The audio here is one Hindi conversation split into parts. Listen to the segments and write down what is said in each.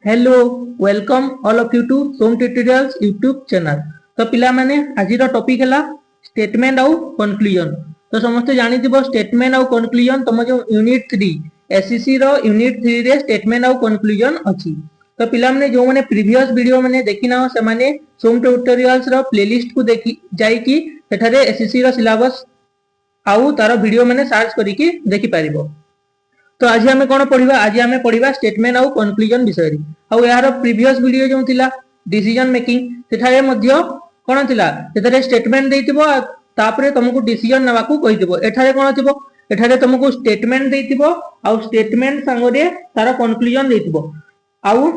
Hello welcome all of you to Som tutorials YouTube channel. तो पिला माने आज टॉपिक है स्टेटमेंट आउ कंक्लूजन। तो समस्त जानी स्टेटमेंट आउ कंक्लूजन तुम जो यूनिट 3 एससीसी रो यूनिट 3 रे स्टेटमेंट आउ कंक्लूजन अछि। तो पिला माने जो माने प्रीवियस वीडियो माने देखि ना से माने सोम ट्यूटोरियल्स रो प्लेलिस्ट को देखि जाई कि सेठारे एससीसी रो सिलेबस आउ तार वीडियो माने सर्च करी कि देखि पारिबो। तो आज आम कौन पढ़ा आज आम पढ़ा स्टेटमेंट आउ कंक्लूजन विषय आउ यार प्रीवियस वीडियो जो थिला डिसीजन मेकिंग सेठारे मध्य कौन थिला सेठारे स्टेटमेंट देइतिबो तापरे तुमको डिसीजन नेबा को कहितिबो। एठारे कौन थिबो एठारे तुमको स्टेटमेंट देइतिबो आउ स्टेटमेंट संगरे तार कंक्लूजन देइतिबो आउ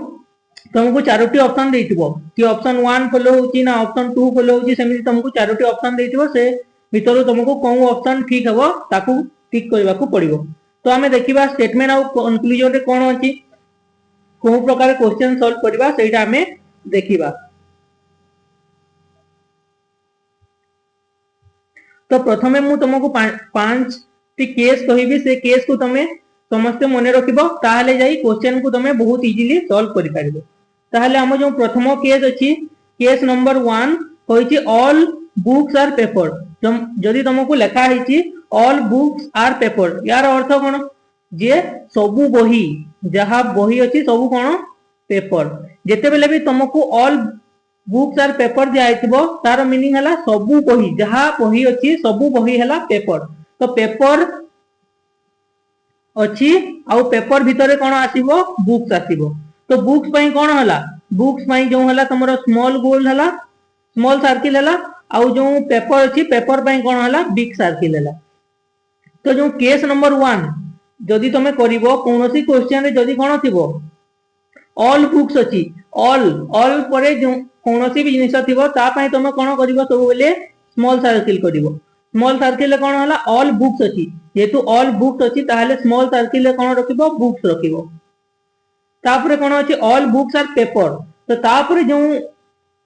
तुमको चारोटी ऑप्शन देइतिबो कि ऑप्शन 1 फॉलो होची ना ऑप्शन 2 फॉलो होची सेमिति तुमको चारोटी ऑप्शन देइतिबो। से भितर तुमको कोन ऑप्शन ठीक हबो ताकू टिक करबा को पड़िबो। तो आमे देखिबा स्टेटमेंट आउ कंक्लूजन रे कोन अछि को प्रकार क्वेश्चन सॉल्व करबा सेटा आमे देखिबा। तो प्रथमे मु तुमको पांच टी केस कहिबी से केस को तमे समस्त मने रखिबो ताहाले जाई क्वेश्चन को तमे बहुत इजीली सॉल्व करि पारिबो। ताहाले हम जो प्रथम केस अछि केस नंबर 1 होइछि ऑल बुक्स आर पेपर। जदि तुमको लिखा हिची ऑल बुक्स आर पेपर यार अर्थ कोन जे सबु बही जहा बही अछि सबु कोन पेपर। जेते बेले भी तुमको ऑल बुक्स आर पेपर दिया आइतिबो तार मीनिंग हला सबु बही जहा बही अछि सबु बही हला पेपर। तो पेपर अछि आउ पेपर भितरे कोन आसीबो बुक्स आसीबो। तो बुक्स पई कोन हला बुक्स पई जो हला तमरो स्मॉल गोल हला स्मॉल सर्किल हला आउ जो पेपर अछि पेपर पई कोन हला बिग सर्किल हला। तो जो केस नंबर 1 जदि तुम करिवो कोनोसी क्वेश्चन रे जदि कोन थिबो ऑल बुक्स अछि ऑल परे जो कोनोसी भी जिनिस थिबो ता पई तुम कोन करिवो सब बेले स्मॉल सर्किल करिवो। स्मॉल सर्किल ले कोन हला ऑल बुक्स अछि जेतु ऑल बुक्स अछि ताहाले स्मॉल सर्किल ले कोन रखिबो बुक्स रखिबो। तापरे कोन अछि ऑल बुक्स आर पेपर। तो तापरे जो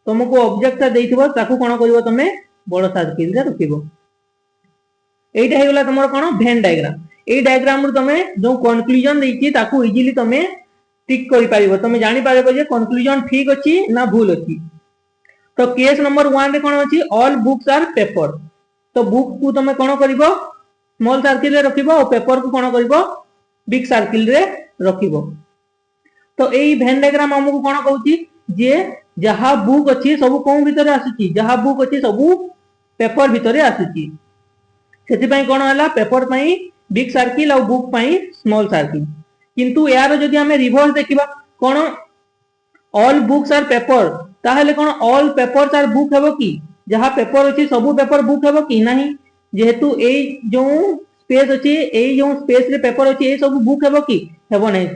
तुमको ऑब्जेक्ट देइथिबो ताकू कोन करिवो तुमे बड़ सर्किल रे रखिबो। एटा हे गला तमरो कोन वेन डायग्राम। ए डायग्राम रु तमे जो कंक्लूजन देइछि ताकू इजीली तमे टिक करि पारिबो तमे जानि पारिबो जे कंक्लूजन ठीक अछि ना भूल अछि। तो केस नंबर 1 रे कोन अछि ऑल बुक्स आर पेपर। तो बुक को तमे कोन करिवो स्मॉल सर्किल रे रखिबो और पेपर को कोन करिवो बिग सर्किल रे रखिबो। तो एई वेन डायग्राम हमकु कोन कहउछि जे जहा बुक अछि सब कोन भितरे आसीछि जहा बुक अछि सब पेपर भितरे आसीछि। सेति पई कोन हला पेपर पई बिग सर्किल और बुक पई स्मॉल सर्किल। किंतु यार जदि हमें रिवर्स देखिबा कोन ऑल बुक्स आर पेपर ताहले कोन ऑल पेपर्स आर बुक हेबो कि जहा पेपर अछि सब पेपर बुक हेबो कि नहीं। जेहेतु ए जो स्पेस अछि ए जो स्पेस रे पेपर अछि ए सब बुक हेबो कि हेबो नहीं।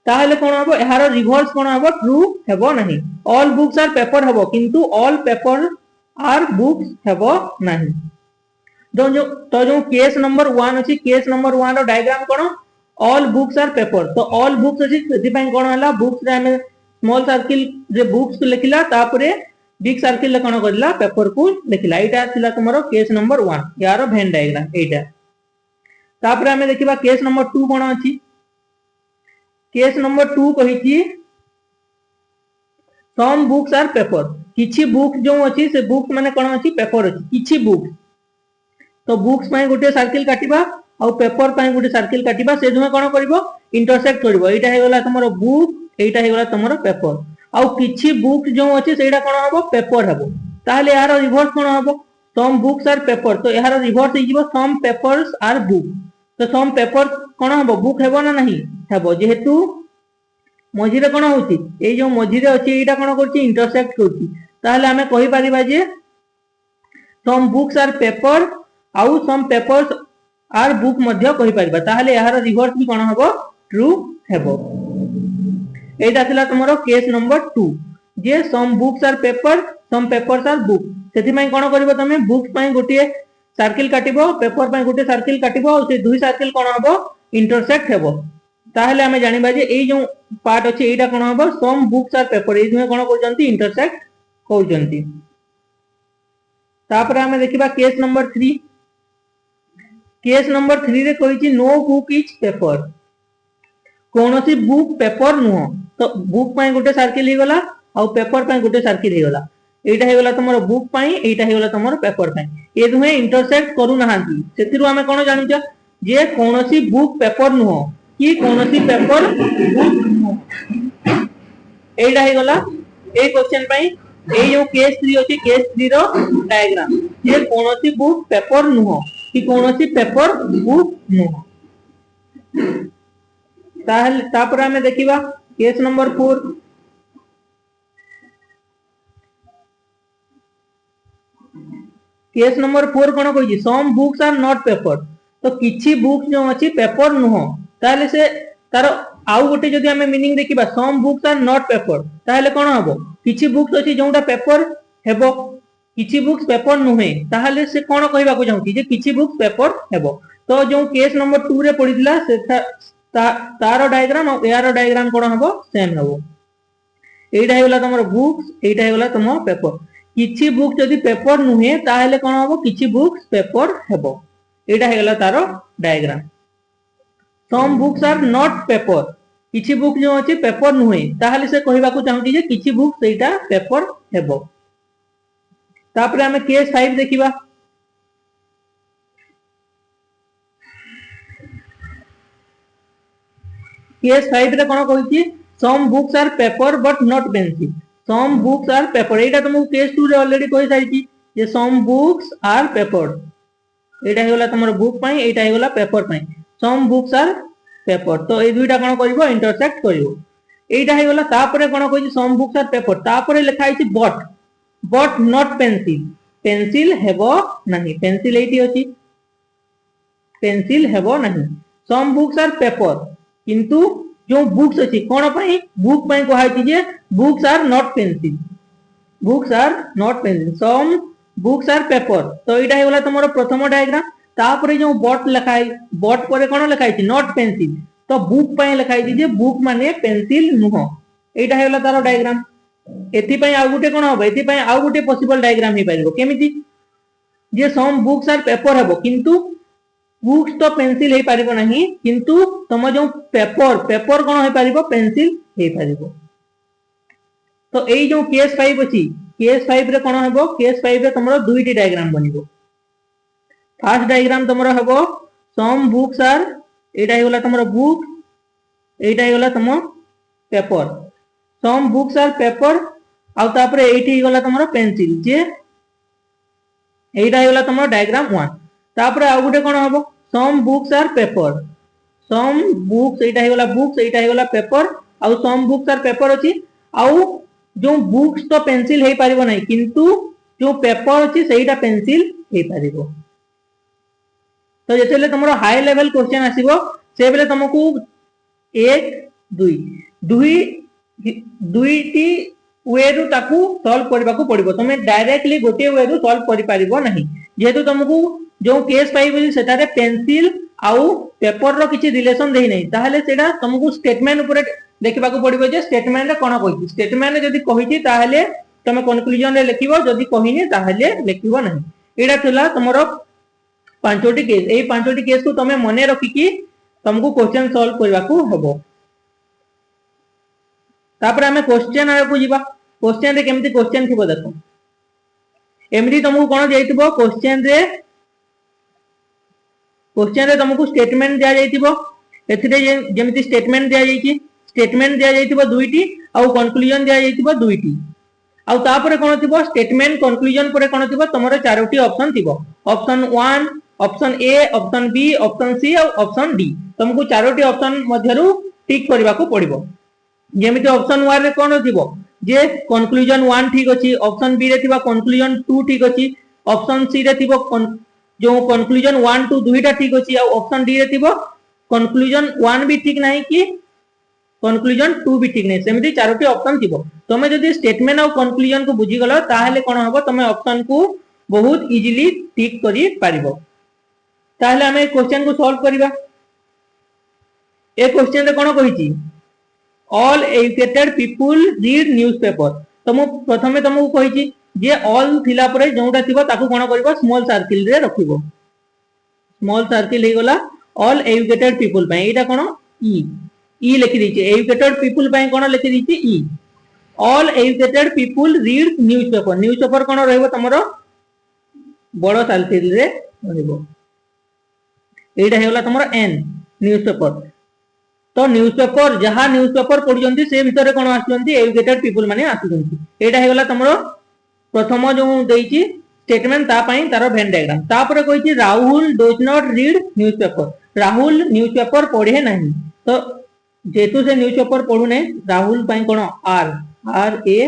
ताहले कोन हबो एहार रिवर्स कोन हबो ट्रू हेबो नहीं। ऑल बुक्स आर पेपर हेबो किंतु ऑल पेपर आर बुक्स हेबो नहीं। जो केस नंबर 1 अछि केस नंबर 1 रो डायग्राम कोन ऑल बुक्स आर पेपर। तो ऑल बुक्स अछि सेति पई कोन हला बुक्स रे हमें स्मॉल सर्किल जे बुक्स लिखिला तापरे बिग सर्किल ले कोन करला पेपर को लिखिला। एटा थिला तुमरो केस नंबर 1 यारो वेन डायग्राम एटा। तापरे हमें देखिबा केस नंबर 2 कोन अछि। केस नंबर 2 कहिछि सम बुक्स आर पेपर। किछि बुक जो अछि से बुक्स माने कोन अछि पेपर अछि किछि बुक। तो बुक्स पई गुटे सर्किल काटिबा और पेपर पई गुटे सर्किल काटिबा से दुहे कोन करिवो इंटरसेक्ट करिवो। एटा हे गला तमरो बुक एटा हे गला तमरो पेपर और किछि बुक जो अछि सेटा कोन हबो पेपर हबो। ताहले यार रिवर्स कोन हबो सम बुक्स आर पेपर। तो यार रिवर्स हे जिवो सम पेपर्स आर बुक। तो सम पेपर कोन हबो बुक हेबो ना नहीं हेबो जेहेतु मझिरे कोन होछि ए जो मझिरे अछि एटा कोन करछि इंटरसेक्ट करछि। ताहले हमें कहि परिबा जे सम बुक्स आर पेपर आउ सम पेपर्स आर बुक मध्य कहि परिबा। ताहले यार रिवर्स भी कोन हबो ट्रू हेबो। एटा थिला तमरो केस नंबर 2 जे some books are paper some papers are book. सेति पई कोन करिवो तमे बुक्स पई गुटे सर्किल काटिबो पेपर पई गुटे सर्किल काटिबो और से दुई सर्किल कोन हबो इंटरसेक्ट हेबो। ताहले हमें जानिबा जे ए जो पार्ट अछि एटा कोन हबो सम बुक्स आर पेपर ए दुहे कोन करजंती इंटरसेक्ट करजंती। तापर हमें देखिबा केस नंबर 3। केस नंबर 3 रे कहिछि नो बुक इज पेपर। कोनोसी बुक पेपर नुह। तो बुक पाई गोटे सर्किल हो गला आ पेपर पाई गोटे सर्किल हो गला एटा हे गला तुमरो बुक पाई एटा हे गला तुमरो पेपर पाई ए दुहे इंटरसेक्ट करू नाहांती सेतिरु हमें कोन जानिचा जे कोनोसी बुक पेपर नुहो कि कोनोसी पेपर बुक नुहो एटा हे गला ए क्वेश्चन पाई ए जो केस 3 अछि केस 3 रो डायग्राम जे कोनोसी बुक पेपर नुहो कि कोनोसी पेपर बुक नुहो ताहले तापर हमें देखिबा केस नंबर 4 केस नंबर 4 कोन कहै छी some books are not paper तो किछि बुक जो अछि पेपर नुहो ताले से तार आउ गोटे जदि हमें मीनिंग देखिबा some books are not paper ताले कोन हबो किछि बुक्स अछि जोंटा पेपर हेबो किछि बुक्स पेपर नुहे ताले से कोन कहबा को जाउती जे किछि बुक्स पेपर हेबो तो जो केस नंबर 2 रे पडितला से तारो डायग्राम और एआर डायग्राम कोन हबो सेम हबो एटा हेला तमरो बुक्स एटा हेला तमो पेपर किछि बुक जदि पेपर नुहे ताले कोन हबो किछि बुक्स पेपर हेबो एटा हेला तारो diagram some books are not paper किछि बुक जो अछि पेपर नुहे ताले से कहबा को चाहूती जे किछि बुक सेटा पेपर हेबो तापर हमें केस 5 देखिबा केस 5 रे कोन कहै छी some books are paper but not pencil some books are paper एटा तुमको केस 2 रे ऑलरेडी कहि साइची जे सम बुक्स आर पेपर एटा हेगला तमरो बुक पाई एटा हेगला पेपर पाई सम बुक्स आर पेपर तो ए दुईटा कोन करिवो इंटरसेक्ट करिवो एटा हेगला तापरे कोन कहै छी सम बुक्स आर पेपर तापरे लिखा आइची बट नॉट पेंसिल पेंसिल हेबो नहीं पेंसिल एटी अछि पेंसिल हेबो नहीं सम बुक्स आर पेपर किंतु जो बुक्स अछि कोन पाई बुक पाई कहै छी जे books are not pencil books are not pencil some books are paper तो एटा हेगला तमरो प्रथम डायग्राम तापरे जो बट लिखाई बट परे कोन लिखाई छी नॉट पेंसिल तो बुक पाई लिखाई छी जे बुक माने पेंसिल नुहो एटा हेगला तारो डायग्राम एथि पई आ गुटे कोन होबो एथि पई आ गुटे पॉसिबल डायग्राम हे पाइबो केमिति जे सम बुक्स आर पेपर हेबो किंतु बुक्स तो पेंसिल हे पारिबो नहीं किंतु तम जो पेपर कोन हे पारिबो पेंसिल हे पारिबो तो एई जो केस 5 अछि केस 5 रे कोन हेबो केस 5 रे तमरो दुईटी डायग्राम बनिबो फर्स्ट डायग्राम तमरो हेबो सम बुक्स आर एटा हेगला तमरो बुक एटा हेगला तम paper some books are paper आ तापरे एठी हेगला तमरो पेंसिल जे एटा हेगला तमरो डायग्राम 1 तापरे आ गुटे कोन हेबो some books are paper some books एटा हेगला बुक्स एटा हेगला पेपर आ सम बुक्स आर पेपर अछि आ जो बुक्स तो पेंसिल हे पारिबो नहीं किंतु जो पेपर अछि सेटा पेंसिल हे पारिबो तो जेतेले तमरो हाई लेवल क्वेश्चन आसीबो से बेले तुमको 1 2 दुईटी वे रु ताकू सॉल्व करबा को पड़िबो तमे डायरेक्टली गोटे वे रु सॉल्व करि पारिबो नहीं जेतु तुमको जो केस पाइबो सेटारे पेंसिल आउ पेपर रो किछि रिलेशन देहि नहीं ताहले सेटा तुमको स्टेटमेंट ऊपर देखबा को पड़िबो जे स्टेटमेंट रे कोन कहि स्टेटमेंट रे जदी कहिति ताहले तमे कंक्लूजन रे लिखिबो जदी कहिने ताहले लिखिबो नहीं एडा थला तमरो पांचोटी केस एई पांचोटी केस को तमे मने रखि कि तुमको क्वेश्चन सॉल्व करबा को हबो तापर हमें क्वेश्चन आरे को जीवा क्वेश्चन रे केमती क्वेश्चन थिबो देखो एमडी तुमको कोन जाइतिबो क्वेश्चन रे तुमको स्टेटमेंट दिया जाइतिबो एथिरे जेमती स्टेटमेंट दिया जाइछि स्टेटमेंट दिया जाइतिबो दुईटी आ कंक्लूजन दिया जाइतिबो दुईटी आ तापर कोन थिबो स्टेटमेंट कंक्लूजन परे कोन थिबो तमरो चारोटी ऑप्शन थिबो option 1 option A option B option C और ऑप्शन डी तुमको चारोटी ऑप्शन मध्यरु टिक करबा को पड़िबो जेमिति ऑप्शन 1 रे कोन थिबो जे कंक्लूजन 1 ठीक अछि ऑप्शन बी रे थिबा कंक्लूजन 2 ठीक अछि ऑप्शन सी रे थिबो जो कंक्लूजन 1 2 दुईटा ठीक अछि आ ऑप्शन डी रे थिबो कंक्लूजन 1 भी ठीक नाही कि कंक्लूजन 2 भी ठीक नहीं सेमिति चारोटी ऑप्शन थिबो तमे जदी स्टेटमेंट और कंक्लूजन को बुझी गलो ताहले कोन हबो तमे ऑप्शन को बहुत इजीली टिक करि पारिबो ताहले हमें क्वेश्चन को सॉल्व करिबा ए क्वेश्चन रे कोन कहिछि all educated people read newspaper तमो प्रथमे तमको कहिछि जे ऑल थिला परे जोंटा थिबो ताकू कोन करबो स्मॉल सर्किल रे रखिबो स्मॉल सर्किल हे गला ऑल एजुकेटेड पीपल पई एटा कोन ई ई लिखि दैछि एजुकेटेड पीपल पई कोन लिखि दैछि ई all educated people read newspaper कोन रहइबो तमरो बड़ सर्किल रे रहइबो एटा हेला तमरो एन न्यूज़पेपर तो न्यूज़पेपर जहां न्यूज़पेपर पढुचंती से भितरे कोन आछुचंती एजुकेटेड पीपल माने आछुचंती एटा हेला तमरो प्रथम जो देइछि स्टेटमेंट ता पई तारो वेन डायग्राम तापर कहिछि Rahul does not read newspaper Rahul newspaper पढे नाही तो जेतु से न्यूज़पेपर पढु नै राहुल पई कोन R R A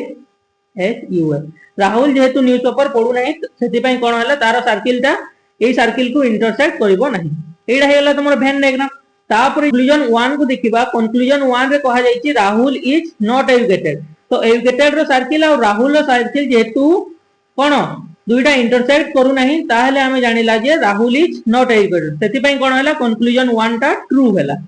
H U L Rahul जेतु न्यूज़पेपर पढु नै सेति पई कोन हला तारो सर्किल ता एई सर्किल को इंटरसेक्ट करिवो नाही एटा हेला तमरो वेन डायग्राम तापर कंक्लूजन 1 को देखिबा कंक्लूजन 1 रे कहा जायछि राहुल इज नॉट एजुकेटेड तो एजुकेटेड रो सर्किल और राहुल रो सर्किल जेतु कोन दुईटा इंटरसेक्ट करू नाही ताहले हमें जानिला जे राहुल इज नॉट एजुकेटेड सेति पई कोन हला कंक्लूजन 1 ता ट्रू हला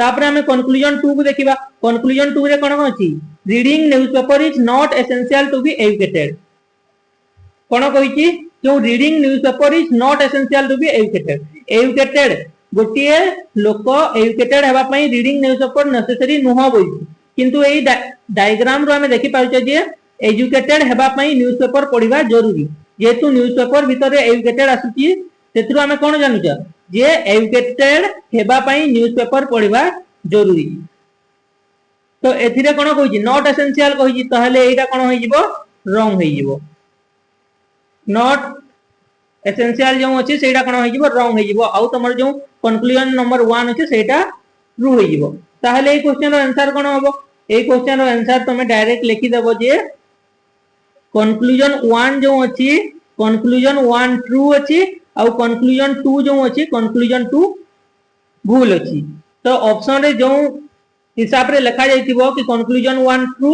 तापर हमें कंक्लूजन 2 को देखिबा कंक्लूजन 2 रे कोन अछि reading newspaper is not essential to be educated कोन कहिछि जो reading newspaper is not essential to be educated गोटिए लोक एजुकेटेड हेबा पई रीडिंग न्यूज़पेपर नेसेसरी नुह बोइ किंतु एई डायग्राम रो हमें देखि पाउछे जे एजुकेटेड हेबा पई न्यूज़पेपर पढिबा जरूरी जेतु न्यूज़पेपर भितरे एजुकेटेड आसुची सेतरु हमें कोन जानुछ जे एजुकेटेड हेबा पई न्यूज़पेपर पढिबा जरूरी तो एथिरे कोन कहिछि नॉट एसेंशियल कहिछि तहले एटा कोन होई जिवो रॉन्ग होई जिवो नॉट एसेंशियल जो अछि सेटा कोन होई जिवो रॉन्ग होई जिवो आउ तमर जो कंक्लूजन नंबर 1 अछि सेटा ट्रू होई जिवो ताहले ए क्वेश्चन रो आंसर कोन होबो ए क्वेश्चन रो आंसर तमे डायरेक्ट लिखि देबो जे कंक्लूजन 1 जो अछि कंक्लूजन 1 ट्रू अछि आउ कंक्लूजन 2 जो अछि कंक्लूजन 2 भूल अछि तो ऑप्शन रे जो हिसाब रे लिखा जाइतिबो कि कंक्लूजन 1 ट्रू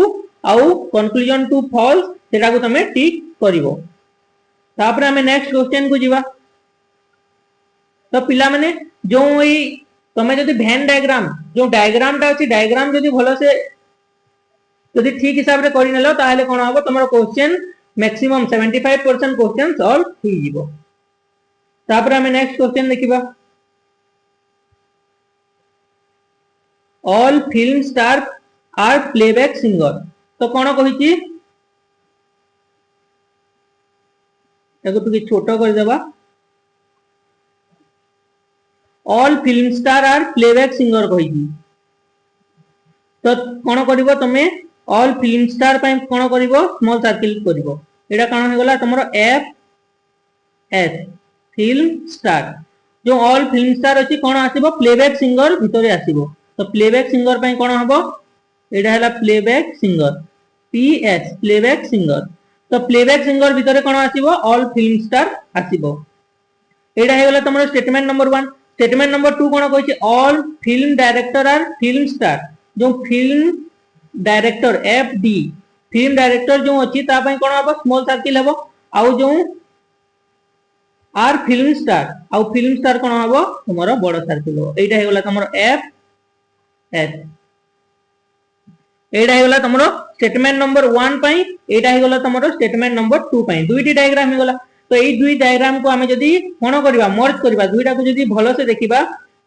आउ कंक्लूजन 2 फॉल्स सेटा को तमे टिक करिवो तापर हमें नेक्स्ट क्वेश्चन को जीवा तो पिला माने जो ई तमे जदी वेन डायग्राम जो डायग्राम ता अछि डायग्राम जदी भलो से जदी ठीक हिसाब रे करि नेलो ताहले कोन होबो तमरो क्वेश्चन मैक्सिमम 75% क्वेश्चन सॉल्व होई जीवो तापर हमें नेक्स्ट क्वेश्चन देखिबा all film star are playback singer तो कोन कहिछि एगो तो छोटा कर देबा all film star are playback singer कहिछि तो कोन करिवो तमे ऑल फिल्म स्टार पय कोन करिवो स्मॉल सर्किल करिवो एटा कोन हे गला तमरो एफ एस फिल्म स्टार जो ऑल फिल्म स्टार अछि कोन आसीबो प्लेबैक सिंगर भितरे आसीबो तो प्लेबैक सिंगर पय कोन हबो एटा हला playback singer P S playback singer तो प्लेबैक सिंगर भितरे कोन आसीबो ऑल फिल्म स्टार आसीबो एटा हे गला तमरो स्टेटमेंट नंबर 1 स्टेटमेंट नंबर 2 कोन कहै छै ऑल फिल्म डायरेक्टर आर फिल्म स्टार जो film director F D film director जो अछि ता पय कोन हबो स्मॉल सर्किल हबो आउ जो आर फिल्म स्टार कोन हबो तमरो बड़ सर्किल हो एटा हे गला तमरो एफ एस एटा हे गला तमरो स्टेटमेंट नंबर 1 पई एटा हे गला तमरो स्टेटमेंट नंबर 2 पई दुईटी डायग्राम हे गला तो एई दुई डायग्राम को हमें जदी कोन करबा मर्ज करबा दुईटा को जदी भलो से देखिबा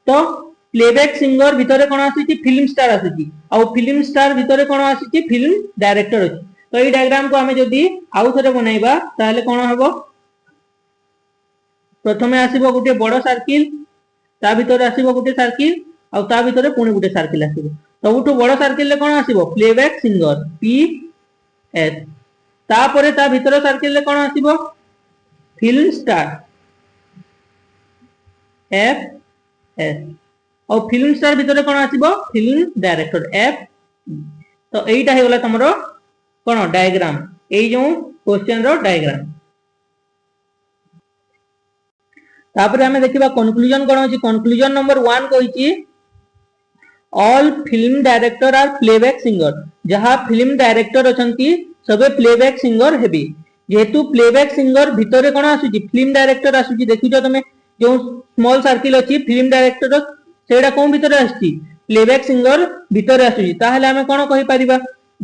तो प्लेबैक सिंगर भितरे कोन आसीची फिल्म स्टार आसीची आ फिल्म स्टार भितरे कोन आसीची फिल्म डायरेक्टर अछि तो एई डायग्राम को हमें जदी आउ थरे बनाइबा ताले कोन हबो प्रथमे आसीबो गुटे बड़ सर्किल ता भितरे आसीबो गुटे सर्किल आ ता भितरे पुनी गुटे सर्किल आसीबो सबुठु बड़ सर्किल ले कोन आसीबो प्लेबैक सिंगर पी एस तापरे ता भितर सर्किल ले कोन आसीबो फिल्म स्टार एफ एस और फिल्म स्टार भितर कोन आसीबो फिल्म डायरेक्टर एफ तो एईटा हे गला तमरो कोन डायग्राम एई जो क्वेश्चन रो डायग्राम तापरे हमें देखिबा कंक्लूजन कोन अछि कंक्लूजन नंबर 1 कहिछि all film director are playback singer जहां फिल्म डायरेक्टर अछंती सबे प्लेबैक सिंगर हेबी जेतु प्लेबैक सिंगर भितरे कोन आसुची फिल्म डायरेक्टर आसुची देखिजो तमे जो स्मॉल सर्किल अछि फिल्म डायरेक्टर सेडा कोन भितरे आसुची प्लेबैक सिंगर भितरे आसुची ताहले हमें कोन कहि परिबा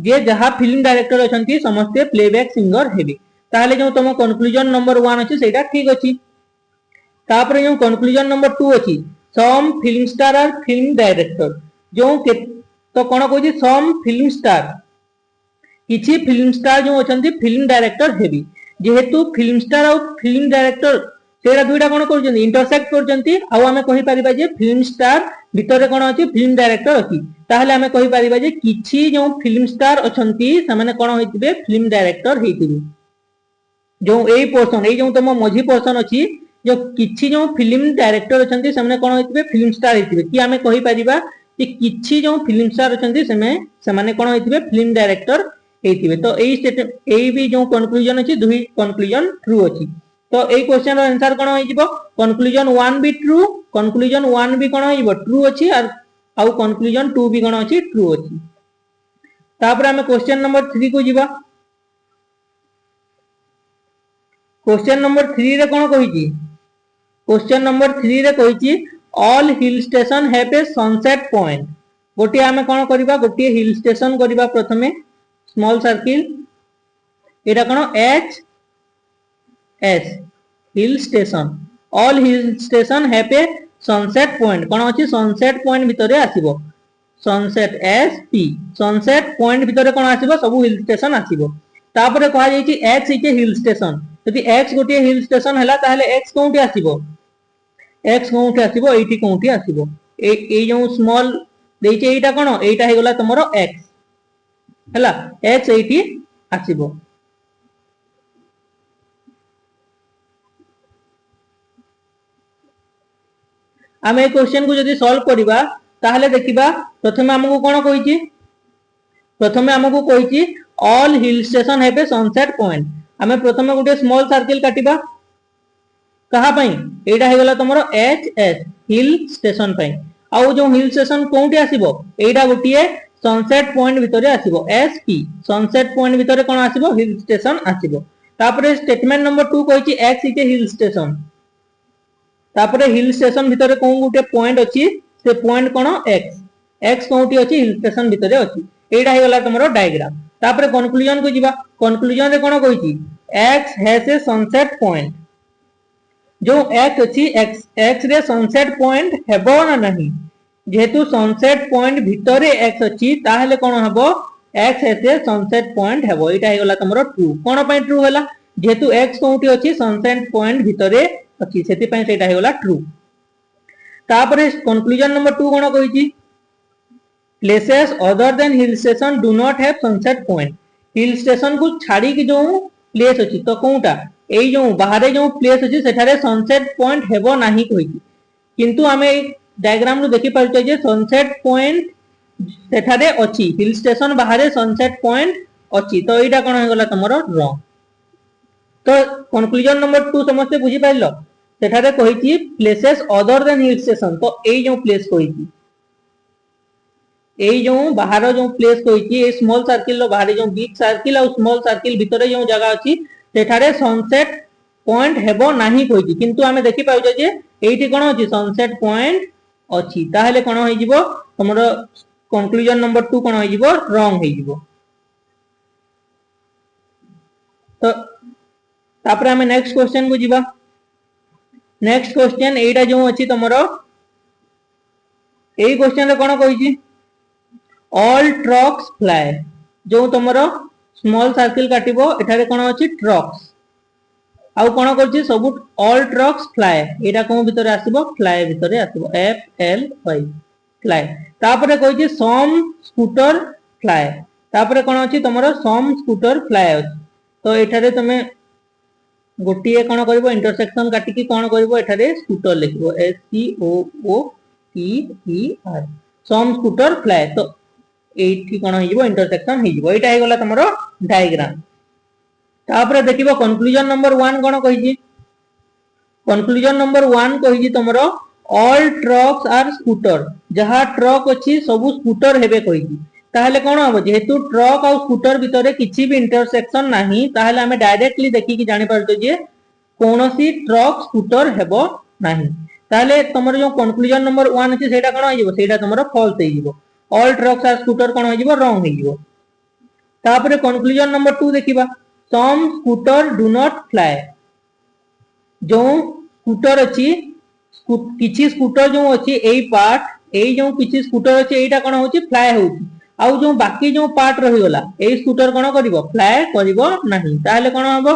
जे जहां फिल्म डायरेक्टर अछंती समस्त प्लेबैक सिंगर हेबी ताहले जो तम कंक्लूजन नंबर 1 अछि सेटा ठीक अछि तापरे जो कंक्लूजन नंबर 2 अछि some film star are film director जो तो कौन कहूँ सम फिल्म स्टार किछि फिल्म स्टार जो अछंती फिल्म डायरेक्टर हेबी जेहेतु फिल्म स्टार और फिल्म डायरेक्टर सेरा दुईटा कौन कर इंटरसेक्ट करजंती आ आमे कहि परिबा जे फिल्म स्टार भितर कौन अछि फिल्म डायरेक्टर अछि ताहले आमे कहि परिबा जे किछि जो फिल्म स्टार अछंती से माने कौन होइतिबे फिल्म डायरेक्टर हेतिबे जो एई पोर्शन एई जो तम मझी पोर्शन अछि जो किछि जो फिल्म डायरेक्टर अछंती से माने कौन होइतिबे फिल्म स्टार हेतिबे कि आमे कहि परिबा जे किछि जो फिल्म स्टार अछंती से माने कौन होइतिबे फिल्म डायरेक्टर हेतिबे तो एई स्टेट एई भी जो कंक्लूजन अछि दुही कंक्लूजन ट्रू अछि तो एई क्वेश्चन रो आंसर कोन होई जिवो कंक्लूजन 1 भी ट्रू कंक्लूजन 1 भी कोन होई जिवो ट्रू अछि आउ कंक्लूजन 2 भी कोन अछि ट्रू अछि तापर हमें क्वेश्चन नंबर 3 को जिवो क्वेश्चन नंबर 3 रे कोन कहि छि क्वेश्चन नंबर 3 रे कहि छि all hill station have a sunset point गोटे हमें कोन करबा गोटे हिल स्टेशन करबा प्रथमे स्मॉल सर्किल एटा कोन H S hill station all hill station have a sunset point कोन अछि सनसेट पॉइंट भितरे आसीबो sunset S P sunset point भितरे कोन आसीबो सब हिल स्टेशन आसीबो तापरे कहा जाई छि x is a hill station यदि एक्स गोटे हिल स्टेशन हला ताहले एक्स कोउठी आसीबो एक्स कोउठी आसीबो एठी कोउठी आसीबो ए जो स्मॉल देई छि एटा कोन एटा हे गला तमरो एक्स हला एक्स एठी आसीबो आमे क्वेश्चन को जदि सॉल्व करिबा ताहले देखिबा प्रथमे हमकु कोन कहि छि प्रथमे हमकु कहि छि all hill station have a sunset point आमे प्रथमे गुटे स्मॉल सर्किल काटिबा कहा पई एटा हे गला तमरो एच एस हिल स्टेशन पई आउ जो हिल स्टेशन कोउठी आसीबो एटा गुटिए सनसेट पॉइंट भितरे आसीबो एस पी सनसेट पॉइंट भितरे कोन आसीबो हिल स्टेशन आसीबो तापरे स्टेटमेंट नंबर 2 कहि छि x is a hill station तापरे हिल स्टेशन भितरे कोन गुटे पॉइंट अछि से पॉइंट कोन एक्स एक्स कोउठी अछि हिल स्टेशन भितरे अछि एटा हे गला तमरो डायग्राम तापरे कंक्लूजन को जिबा कंक्लूजन रे कोन कहि छि x has a sunset point जो एक्स अछि एक्स रे सनसेट पॉइंट हेबो ना नहीं जेहेतु सनसेट पॉइंट भितरे एक्स अछि ताहले कोन हबो x has a sunset point हेबो एटा हे गला तमरो ट्रू कोन पय ट्रू हला जेहेतु एक्स कोउठी अछि सनसेट पॉइंट भितरे अछि सेति पय सेटा हे गला ट्रू तापरे कंक्लूजन नंबर 2 कोन कहि छि places other than hill station do not have sunset point hill station को छाड़ी कि जो प्लेस अछि तो कोउटा एई जो बाहरे जो प्लेस अछि सेठारे सनसेट पॉइंट हेबो नाही कहि छि किंतु हमें डायग्राम नु देखि पारछे जे सनसेट पॉइंट सेठारे अछि हिल स्टेशन बाहरे सनसेट पॉइंट अछि तो एटा कोन हे गला तमरो रॉन्ग तो कंक्लूजन नंबर 2 समझते बुझी पाइलो सेठारे कहि छि places other than hill station तो एई जो प्लेस कहि छि एई जो बाहर जो प्लेस कहि छि ए स्मॉल सर्किल रो बाहर जो बिग सर्किल और स्मॉल सर्किल भितरे जो जगह अछि सेठारे सनसेट पॉइंट हेबो नाही कहि छि किंतु हमें देखि पाउजे जे एठी कोन अछि सनसेट पॉइंट अछि ताहले कोन होई जिवो हमरो कंक्लूजन नंबर 2 कोन होई जिवो रॉन्ग होई जिवो तो तापर हमें नेक्स्ट क्वेश्चन को जिबा नेक्स्ट क्वेश्चन एटा जो अछि तमरो एई क्वेश्चन रे कोन कहि छि ऑल ट्रक्स फ्लाई जो तमरो स्मॉल सर्किल काटिबो एठारे कोन अछि ट्रक्स आउ कोन करछि सब ऑल ट्रक्स फ्लाई एटा कोन भितरे आसीबो फ्लाई भितरे आसीबो एफ एल वाई फ्लाई तापरे कहि छि सम स्कूटर फ्लाई तापरे कोन अछि तमरो सम स्कूटर फ्लाई अछि तो एठारे तमे गोटिए कोन करबो इंटरसेक्शन काटि कि कोन करबो एठारे स्कूटर लिखबो S C O O T E R some scooter fly तो एठी कोन होइबो इंटरसेक्शन होइबो एटा हे गला तमरो डायग्राम तापरे देखिबो कंक्लूजन नंबर 1 कोन कहि छि कंक्लूजन नंबर 1 कहि छि तमरो ऑल ट्रक्स आर स्कूटर जहा ट्रक अछि सब स्कूटर हेबे कहि छि ताहले कोन हो जेहेतु ट्रक और स्कूटर भितरे किछि भी इंटरसेक्शन नाही ताहले हमें डायरेक्टली देखि कि जानि परतो जे कोनोसी ट्रक स्कूटर हेबो नाही ताहले तमरो जो कंक्लूजन नंबर 1 अछि सेटा कोन होई जिवो सेटा तमरो फॉल्स होई जिवो ऑल ट्रक्स आर स्कूटर कोन होई जिवो रॉन्ग होई जिवो तापरे कंक्लूजन नंबर 2 देखिबा सम स्कूटर डू नॉट फ्लाई जो स्कूटर अछि किछि स्कूटर जो अछि एई पार्ट एई जो किछि स्कूटर अछि एटा कोन होछि फ्लाए होछि आउ जो बाकी जो पार्ट रहि गला एई स्कूटर कोन करिवो फ्लाए करिवो नाही ताले कोन हबो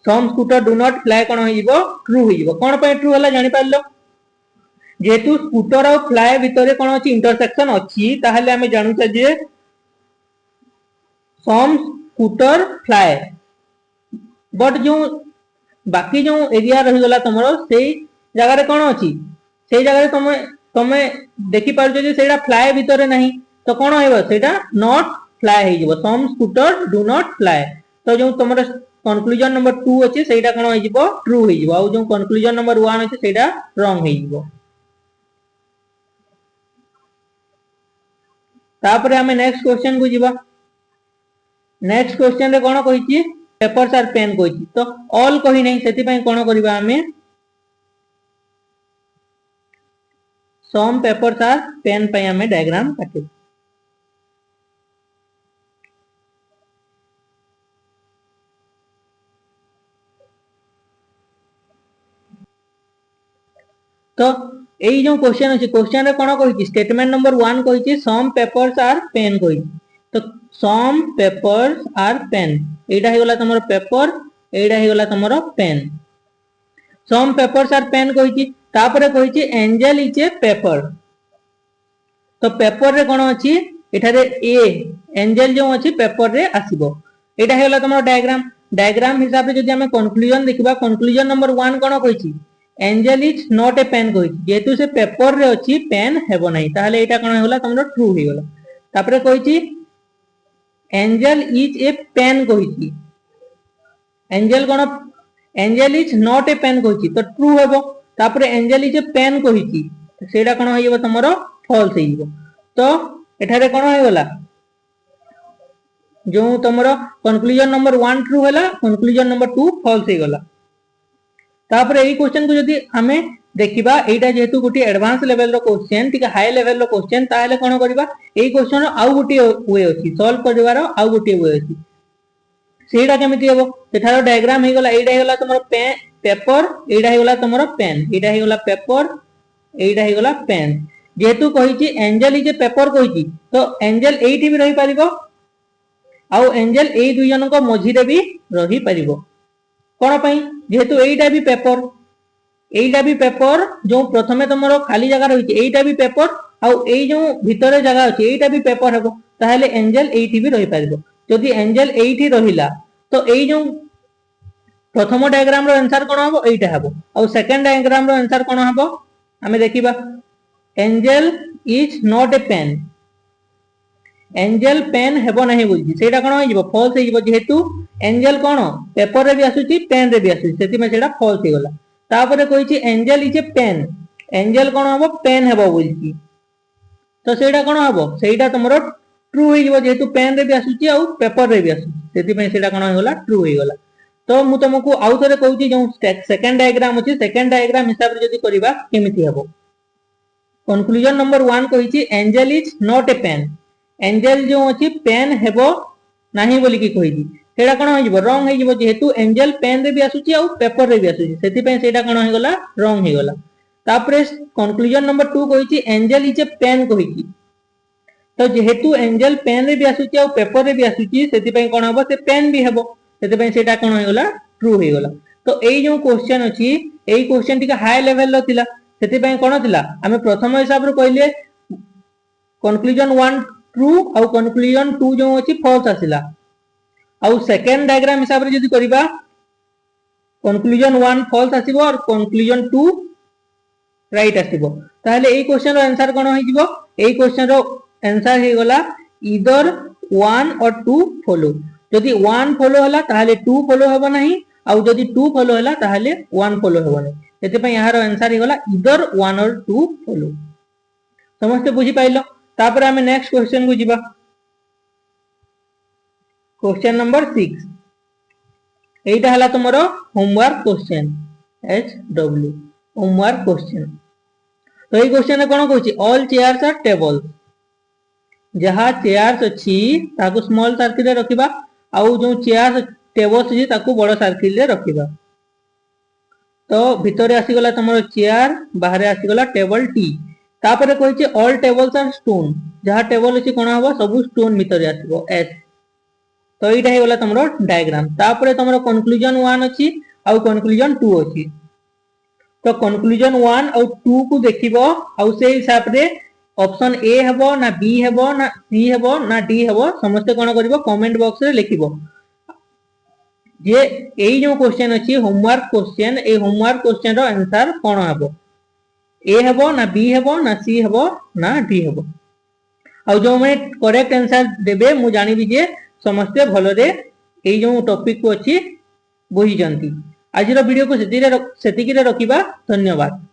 some scooter do not fly कोन होइबो ट्रू होइबो कोन पे ट्रू हला जानि पारलो जेतु स्कूटर और फ्लाए भितरे कोन अछि इंटरसेक्शन अछि ताले हमें जानू छ जे सम स्कूटर फ्लाए बट जो बाकी जो एरिया रही गला तमरो सेई जगह रे कोन अछि सेई जगह रे तमे देखि पारजो जे सेटा फ्लाए भितरे नाही तो कोन होइबो सेटा नॉट फ्लाए हे जिवो सम स्कूटर डू नॉट फ्लाए तो जो तमरो कंक्लूजन नंबर 2 अछि सेटा कोन होई जिवो ट्रू होई जिवो आ जो कंक्लूजन नंबर 1 अछि सेटा रॉन्ग होई जिवो तापरे हमें नेक्स्ट क्वेश्चन को जिवो नेक्स्ट क्वेश्चन रे कोन कहिछि पेपर्स आर पेन कहिछि तो ऑल कहि नै सेति पय कोन करबा हमें सम पेपर्स आर पेन पय हमें डायग्राम काटि तो एई जो क्वेश्चन अछि क्वेश्चन रे कोन कहिछि स्टेटमेंट नंबर 1 कहिछि सम पेपर्स आर पेन कहिछि तो सम पेपर्स आर पेन एटा हे गला तमरो पेपर एटा हे गला तमरो pen some papers are pen कहिछि तापरे कहिछि एंजल इज ए पेपर तो पेपर रे कोन अछि एठारे ए एंजल जो अछि पेपर रे आसीबो एटा हे गला तमरो डायग्राम डायग्राम हिसाब रे जदि हमें कंक्लूजन देखिबा कंक्लूजन नंबर 1 कोन कहिछि angel is not a pen कहिछि जेतु से पेपर रे अछि पेन हेबो नै ताले एटा कोन होला तमरो ट्रू हे गला तापरे कहिछि एंजल इज ए पेन कहिछि एंजल कोन Angel is not a pen कहिछि तो ट्रू हेबो तापरे एंजल इज ए पेन कहिछि सेटा कोन होइबो तमरो फॉल्स हेइबो तो एठारे कोन होय गला जो तमरो कंक्लूजन नंबर 1 ट्रू होला कंक्लूजन नंबर 2 फॉल्स हे गला तापरे एई क्वेश्चन को जदि हमें देखिबा एटा जेहेतु गुटी एडवांस लेवल रो क्वेश्चन टिका हाई लेवल रो क्वेश्चन ताले कोन करबा एई क्वेश्चन आउ गुटी वे अछि सॉल्व करबारो आउ गुटी वे अछि सेटा केमिति हेबो एठारो डायग्राम हे गला एटा हे गला तमरो पेपर एटा हे गला तमरो पेन एटा हे गला पेपर एटा हे गला पेन जेहेतु कहिछि एंजल इज ए पेपर कहिछि तो एंजल एठी भी रहि परिबो आउ एंजल एई दुई जन को मझी रे भी रहि परिबो कोन पई जेहेतु एईटा भी पेपर जो प्रथमे तमरो खाली जगह रहिछि एईटा भी पेपर आउ एई जो भितरे जगह अछि एईटा भी पेपर हेबो ताहेले एंजल एईठी भी रहि परिबो जदि एंजल एईठी रहिला तो एई जो प्रथम डायग्राम रो आंसर कोन हबो एईटा हबो आउ सेकंड डायग्राम रो आंसर कोन हबो हमें देखिबा angel is not a pen angel pen हेबो नहीं बुझी सेटा कोन होई जिवो फॉल्स हे जिवो जेहेतु एंजल कोन पेपर रे भी आसुची पेन रे भी आसुची सेति में सेटा फॉल्स हे गला तापरे कहिछि angel is a pen Angel कोन हबो पेन हेबो बुझी तो सेटा कोन हबो सेटा तमरो ट्रू हे जिवो जेहेतु पेन रे भी आसुची आ पेपर रे भी आसुची सेति में सेटा कोन हो गला ट्रू हे गला तो मु तुमको आउ थरे कहूची जो सेकंड डायग्राम अछि सेकंड डायग्राम हिसाब रे जदि करिबा केमिति हेबो कंक्लूजन नंबर 1 कहिछि angel is not a pen angel जो अछि पेन हेबो नाही बोली की कहिछि सेटा कोन होई जिवो रॉन्ग हे जिवो जेहेतु एंजल पेन रे भी आसुची आ पेपर रे भी आसुची सेति पे सेटा कोन हो गला रॉन्ग हे गला तापरे कंक्लूजन नंबर 2 कहिछि एंजल इज ए पेन कहिछि तो जेहेतु एंजल पेन रे भी आसुची आ पेपर रे भी आसुची सेति पे कोन हबो से पेन भी हेबो सेति पे सेटा कोन हो गला ट्रू हे गला तो एई जो क्वेश्चन अछि एई क्वेश्चन टिका हाई लेवल रो थिला सेति पे कोन थिला हमें प्रथम हिसाब रो कहले कंक्लूजन 1 ट्रू आउ कंक्लूजन 2 जो अछि फॉल्स आसिला आउ सेकंड डायग्राम हिसाब रे जदि करिबा कंक्लूजन 1 फॉल्स आसीबो और कंक्लूजन 2 राइट आसीबो ताहले एई क्वेश्चन रो आंसर कोन होई जिवो एई क्वेश्चन रो आंसर हे गला ईदर 1 और 2 फॉलो जदि 1 फॉलो हला ताहले 2 फॉलो हेबो नाही आउ जदि 2 फॉलो हला ताहले 1 फॉलो हेबो नाही एते पय यार आंसर हे गला ईदर 1 और 2 फॉलो समस्त बुझी पाइलो तापर हमें नेक्स्ट क्वेश्चन को जिबा क्वेश्चन नंबर 6 एटा हला तुमरो homework question H W homework question तो ए क्वेश्चन कोन कहछि ऑल चेयर्स आर टेबल्स जहा चेयर्स अछि ताको स्मॉल सर्किल रे रखिबा आउ जो चेयर्स टेबल्स अछि ताको बड़ सर्किल रे रखिबा तो भितरे आसी गला तुमरो चेयर बाहर आसी गला टेबल टी तापर कहिछि ऑल टेबल्स आर स्टोन, जहा टेबल अछि कोन हबो सब स्टोन भितर आसीबो एस। तो एटा हे गला तमरो डायग्राम। तापर तमरो कंक्लूजन 1 अछि आ कंक्लूजन 2 अछि। तो कंक्लूजन 1 और 2 को देखिबो आ से हिसाब रे ऑप्शन ए हेबो ना बी हेबो ना सी हेबो ना डी हेबो समस्त कोन करिवो कमेंट बॉक्स रे लिखिबो जे एई जो क्वेश्चन अछि होमवर्क क्वेश्चन, ए होमवर्क क्वेश्चन रो आंसर कोन हेबो, ए हेबो ना बी हेबो ना सी हेबो ना डी हेबो। आ जो मैं करेक्ट आंसर देबे मु जानिबी जे समस्त भलरे एई जो टॉपिक को अछि बुझी जंती। आज रो वीडियो को सेति रे रखिबा। धन्यवाद।